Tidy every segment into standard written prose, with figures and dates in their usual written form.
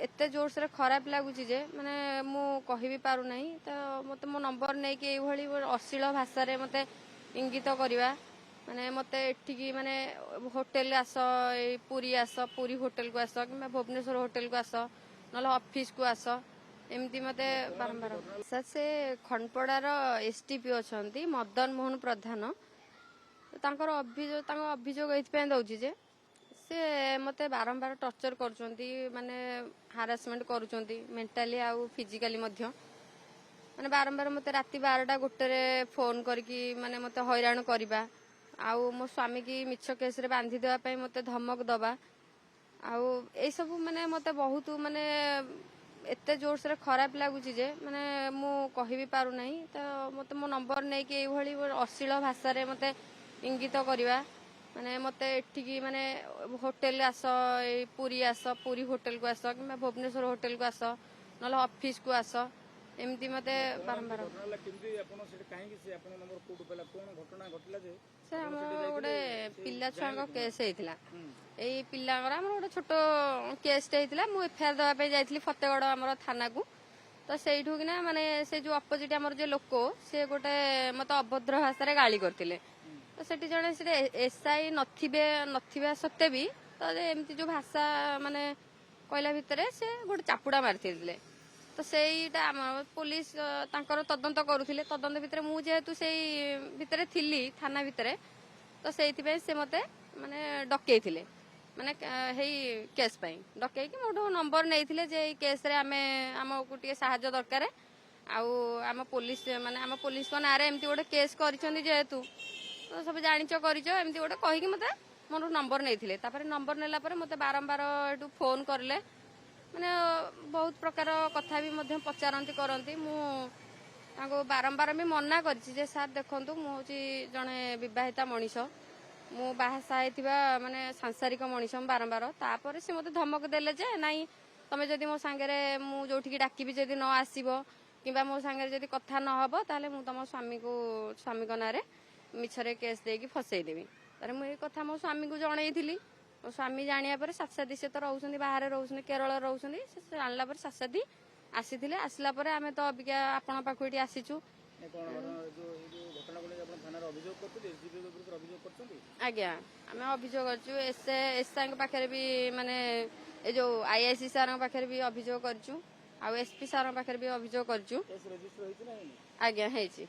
एते जोर से खराब लगुच माने मु कहि भी पारु नहीं तो मते मो नंबर नहीं कि एभली अश्लील भाषा रे मते इंगित करवा माने मते एठिकी माने होटल आस पुरी आस पुरी होटल को आस कि भुवनेश्वर होटल को आस ना ऑफिस को आस एमती मते बारंबार सर से खनपड़ार एसटीपी अच्छा मदन मोहन प्रधान तांकर अभियोग ये दौची जे से मते बारंबार टर्चर करुँच माने हारासमेंट करुँच मेंटाली आउ फिजिकली माने बारंबार मते राति 12टा गोटे फोन करके माने मते हैरान करवा आउ मो स्वामी की मिछ केस रे बांधी देवा पई मते धमक दबा आउ ए सब माने मते बहुत माने एते जोर से खराब लगुच माने मु कहि भी पारु नहीं तो मते मो नंबर नहीं कि एभली अश्लील भाषा रे मते इंगित करवा माने मते एठिकी माने होटल आस पुरी होटल को आस कि भुवनेश्वर होटल को आस ना ऑफिस को आस एमती मते बारंबार सर आम गोटे पिला छुआ केस होता यही पिला गोटे छोट केस मु एफआईआर देवाई जाइली फतेगढ़ आम थाना को तो सहीठू किना माने से जो अपोजिट आमर जो लोक से गोटे मत अभद्र भाषा गाली करते तो सेठी जड़े से एसआई नथिबा सत्ते भी तो एमती जो भाषा माने कहला भितर से गोटे चापुड़ा मारी तो सेटा पुलिस तांकर तदंत करुले तदंत भितर मु जेहेतु से भितर थिली थाना भितर तो से मते माने डकैथिले माने हेई केस पई डकई कि मोठो नंबर नैथिले जे केस रे आमको टिके सहायता दरकार आउ आम पुलिस माने आम पुलिस को नारे एमती गोटे केस करिसेंती जेहेतु तो सब जानिच करिच एमती गोटे कहिकी मते मोर नंबर नैथिले तापर नंबर नेला पर मते बारंबार एटू फोन करले माने बहुत प्रकार कथा भी मध्य पचारती करती मु बारंबार भी मना कर सार देखु मुझे जड़े बहिता मनीष मु बाहासा माने सांसारिक मनीष बारंबार तापर से मते धमक देले जे नाई तमे जदि मो सांगे मु जोठी डाकिबी जदि न आसीबो किबा मो सांगे जदि कथा न हबो ताले मु तम स्वामी को नारे मिछरे केस देकी फसई देबी तारे मु ए कथा मो स्वामी को जणैथिली मो स्वामी जानिया पर साथसाथी से तो रोचंदी बाहर रोचंदी केरल रोचंदी से जानला पर साथसाथी आसीथिले आसला पर आमे तो अबिका आपण पाखु एठी आसीचु आज्ञा आम अभियोग करछु एसआई पाखे भी माने ए जो आईआईसी सार पाखे भी अभियोग करछु आ एसपी सार पाखे भी अभियोग करछु आज्ञा हेछि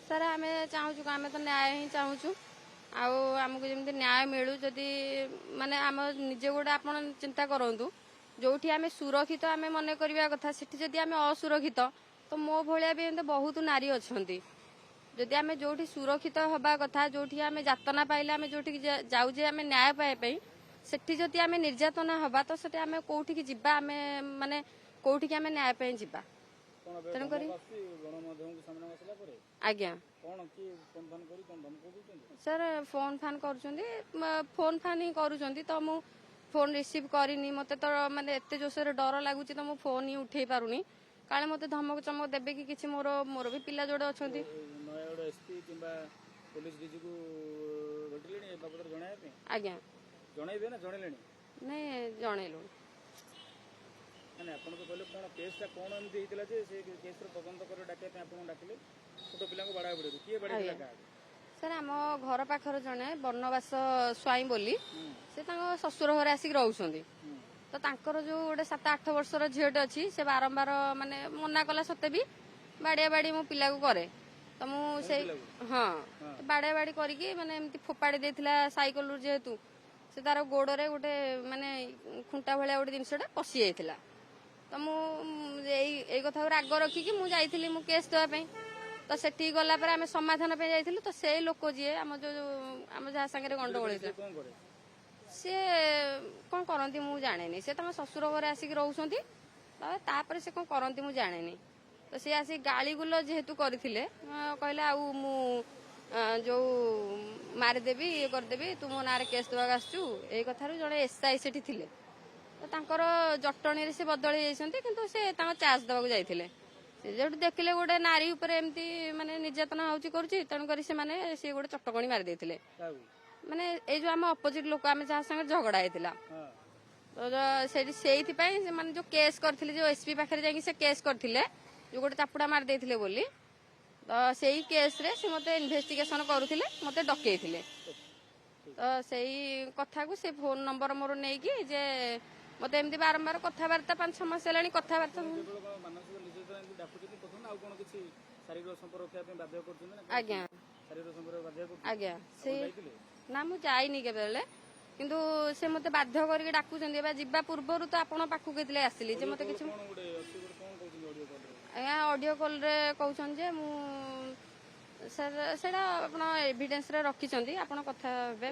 सर आमे चाहूछु आमे तो न्याय ही चाहूछु आमको जमी न्याय मिलू जदि माने आम निजे गोटे आप चिंता करूँ जो आम सुरक्षित आम मन करवा कथा सेठी जदि आम असुरक्षित तो मो भाया भी बहुत नारी अच्छा जदि आम जो सुरक्षित हवा कथा जो आम जातना पाइले आम जो जाऊे आम न्याय पाइबा सेठी जदि आम निर्यातना हवा तो सेठी आम कौटिकी जीवा आम माने कौटिकी आम न्याय पाई जीवा तेणुक आज्ञा सर फोन फान फोन फान ही करुँच तो मु फोन रिसीव करनी मत तो माने एते जोर डर लगुच तो मु फोन ही उठे पारुनी काले मते धमक चमक देबे कि किछि मोर भी पिला जोड़े अछंती आज्ञा नहीं जनइलु माने आपन को कहले कोन केसटा कोन एमती हितला जे से केस रो तदंत करे डाके पे आपन डाकिले छोट पिला को बडा बडे किए बडे का सर आम घर पाखर जने बनवास स्वाई बोली से ससुर घर आसिक रोचंदी तो तांकर जो गोटे 7-8 वर्षर झीटे अच्छी से बारंबार माने मना कला सत्ते भी बाड़िया बाड़ी मो पिला को करे तो मुझे हाँ बाड़िया बाड़ी करके माने एमती फोपाड़ी देथिला साइकल जेहेतु से तार गोड़े गोटे माने खुंटा भाया गोटे जिनसटा पशि जाइथिला तो मुझे कथा राग रखिकी मुझे मु केस देवाई तो सेठी गला पर आम समाधान पे जाइथिलु तो से लोक जी आम जो आम जहाँ सांगे गंडगोल सी कौन करती मु जाने से तम ससुर घर आसिक रोचंती तापर से कौन करती मु जाने तो सी आसिक गाली गुल जेहेतु करथिले कहले आउ मु जो मारिदेवी ये करदेवी तू मो ना केस देवाक आसचु ए कथार जड़े एसआई सेठी थिले तो तांकर जटणी से बदली जाइछंती किंतु से चार्ज देवाक जाइथिले जो देखिले गोटे नारी उपर एमती माने निर्यातना होची करूची तेणुक से माने सी गोटे चटकणी मारी देथिले माने ए जो आम अपोजिट लोक आम जहाँ संगे झगड़ा होता ସେଇଥିପାଇଁ ସେମାନେ ଯୋଉ କେସ୍ କରିଥିଲେ ଯୋଉ ଏସପି ପାଖରେ ଯାଇକି ସେ କେସ୍ କରିଥିଲେ ଯୋଉ ଗୋଟେ ଚାପୁଡା ମାରି ଦେଇଥିଲେ ବୋଲି ତ ସେଇ କେସରେ ସେ ମତେ ଇନଭେଷ୍ଟିଗେସନ କରୁଥିଲେ ମତେ ଡକେଇଥିଲେ ତ ସେଇ କଥାକୁ ସେ ଫୋନ ନମ୍ବର ମୋର ନେଇକି ଯେ ମତେ ଏମିତି ବାରମ୍ବାର କଥାବାର୍ତ୍ତା 5-6 ମାସ ହେଲାଣି କଥାବାର୍ତ୍ତା କେବଳ କଣ ମାନସିକ ନିର୍ଯାତନା ଏମିତି ଡାକୁଛନ୍ତି ପ୍ରଥମେ ଆଉ କଣ କିଛି ଶାରୀରିକ ସମ୍ପର୍କ ରଖିବା ପାଇଁ ବାଧ୍ୟ କରୁଛନ୍ତି ନା ଆଜ୍ଞା ଶାରୀରିକ ସମ୍ପର୍କ ବାଧ୍ୟ କରୁଛନ୍ତି ଆଜ୍ଞା ସେ ଯାଇଥିଲେ ନା ମୁଁ ଯାଇନି କେବେ ହେଲେ କିନ୍ତୁ ସେ ମତେ ବାଧ୍ୟ କରିକି ଡାକୁଛନ୍ତି ଏବେ ଯିବା ପୂର୍ବରୁ ତ ଆପଣ ପାଖକୁ କେତେବେଳେ ଆସିଲି ଯେ ମତେ କିଛି କଣ ଗୋଟେ ଅଛି ଗୋଟେ କଣ କହୁଛନ୍ତି ଅଡିଓ କଲରେ ଆଜ୍ଞା ଅଡିଓ କଲରେ କହୁଛନ୍ତି ଯେ ମୁଁ ସାର୍ ସେଇଟା ଆପଣ ଏଭିଡେନ୍ସରେ ରଖିଛନ୍ତି ଆପଣ କଥା ହେବେ